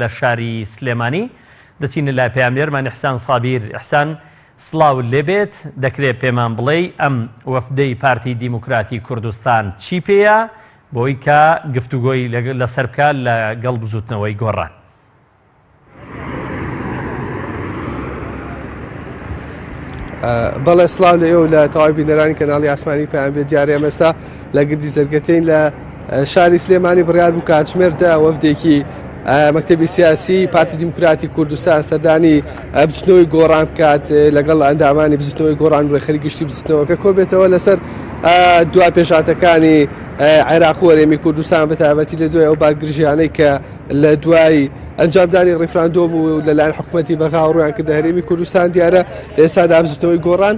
لە شاری سلێمانی دەچینە لای پەیامبەرمان ئیحسان سابیر. ئیحسان سڵاو لێبێت، دەکرێت پێمان بڵێ ئەم وەفدەی پارتی دیموکراتی کوردستان چی پێیە بۆی کە گفتوگۆی لەسەر بکات لەگەڵ بزوتنەوەی گۆڕان؟ بەڵێ سڵاو لە ئێوە لە تەواوی بینەرانی کەناڵی ئاسمانی پەیامبەر دیارە ئێمەستا لە گردی زەرگەتەین لە شاری سلێمانی بڕیار بوو کاتژمێردا وەفدێکی مەکتەبی سیاسی پارتی دیموکراتی کوردستان سەردانی بزوتنەوەی گۆڕان بکات لەگەڵ ئەندامانی بزوتنەوەی گۆڕان ڕێخەری گشتی بزوتنەوەکە کۆبێتەوە لەسەر دوای پێشاتەکانی عێراق و هەرێمی کوردستان بە تایبەتی لە دوای ئەو بادگریژیانەی کە لە دوای ئەنجامدانی ڕیفراندۆم و لەلایەن حکوومەتی بەغا ڕویان کە هەرێمی کوردستان دیارە ئێستادا بزوتنەوەی گۆڕان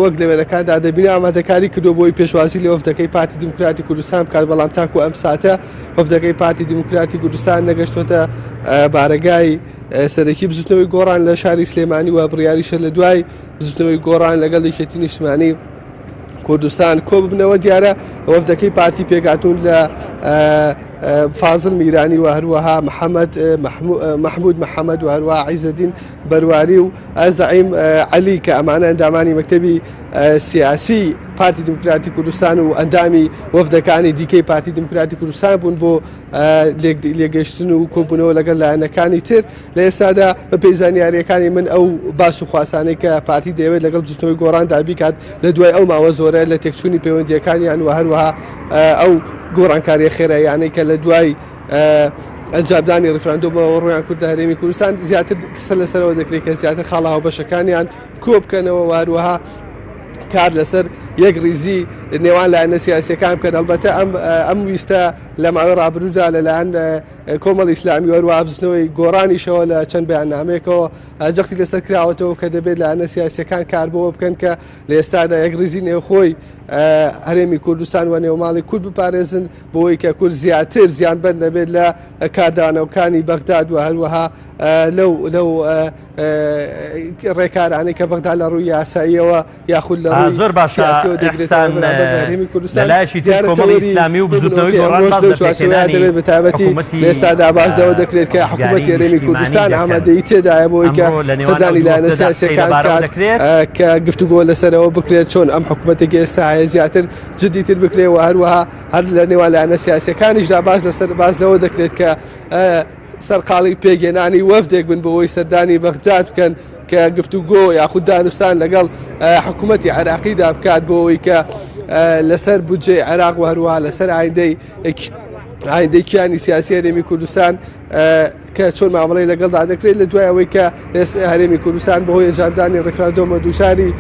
وەک لەوێنەکاندا دەبینە ئامادەکاری کردو بۆی پێشوازی لە وەفدەکەی پارتی دیموکراتی کوردستان بکات، بەڵام تاکو ئەم ساتە وەفدەکەی پارتی دیموکراتی کوردستان نەگەشتوتە بارگای سەرەکی بزوتنەوەی گۆڕان لە شاری سلێمانی و بڕیاریشە لە دوای بزوتنەوەی گۆڕان لەگەڵ یەکێتی نیشتیمانی کوردستان کۆ ببنەوە. دیارە وەفدەکەی پارتی پێگاتون لە فازڵ میرانی و هەروەها محمود محەممەد و هەروەها عیزەدین بەرواری و زەعیم عەلی کە ئەمانە ئەندامانی مەکتەبی سیاسی پارتی دیموکراتی کوردستان و ئەندامی وەفدەکانی دیکەی پارتی دیموکراتی کوردستان بوون بۆ لێگەشتن و کۆبوونەوە لەگەڵ لایەنەکانی تر. لە ئێستادا بە پێی زانیاریەکانی من ئەو باس و خواسانەی کە پارتی دەیەوێت لەگەڵ بزوتنەوەی گۆڕان دابیکات لە دوای ئەو ماوە زۆرە لە تێکچوونی پەیوەندیەکانیان و هەروەها ئەو گۆڕانکاریە خێراییانەی کە لە دوای ئەنجامدانی ڕیفراندۆمەوە ڕویان کردە هەرێمی کوردستان زیاتر قسە لەسەرەوە دەکرێت کە زیاتر خاڵاو بەشەکانیان کۆ بکەنەوە و هەروەها کار لەسەر یەک ریزی نێوان لایەنە سیاسیەکان بکەن. ئەلبەتە ئەم ویستە لە ماوەی ڕابردوودا لەلایەن کۆمەڵی ئیسلامی و هەروەها بزوتنەوەی گۆڕانیشەوە لە چەند بەیاننامەیەکەوە جەختی لەسەر کراوەتەوە کە دەبێت لایەنە سیاسیەکان کار بۆەوە بکەن کە لە ئێستادا یەک ریزی نێوخۆی هەرێمی کوردستان و نێوماڵی کورد بپارێزن بۆی کە کورد زیاتر زیانبەر نەبێت لە کاردانەوەکانی بەغداد و هەروەها لەو ڕێکارانەی کە بەغداد لە ڕووی یاساییەوە یاخود لە ڕووی زۆر باشە لەلایەشی کۆمەڵی ئیسلامی و بزوتنەوەی گۆڕان دەبێت بەتابەتی لێستادا بازدەوە دەکرێت کە حکوومەتی هەرێمی کوردستان ئامادەیی تێدایە بۆی کە سەردانی لایەنە سیاسیەکان کە گفتوگۆ لەسەرەوە بکرێت چۆن ئەم حکوومەتێکی ئێستا هەیە زیاتر جدیتر بکرێت و هەروەها هەر لە نێوان لایەنە سیاسیەکانیشدا باز لەوە دەکرێت کە سەرقاڵی پێگەێنانی وەفدێک بن بەوەی سەردانی بەغداد بکەن کە گفتوگۆ یاخود دانوستان لەگەڵ حکوومەتی عێراقیدا بکات بۆەوەی کە لەسەر بودجێ عێراق و هەروەها لەسەر ئایندەی کیانی سیاسی هەرێمی کوردستان کە چۆن مامەڵەی لەگەڵدا دەکرێت لە دوای ئەوەی کە هەرێمی کوردستان بەهۆی ئەنجامدانی ڕیفراندۆمە دووشاری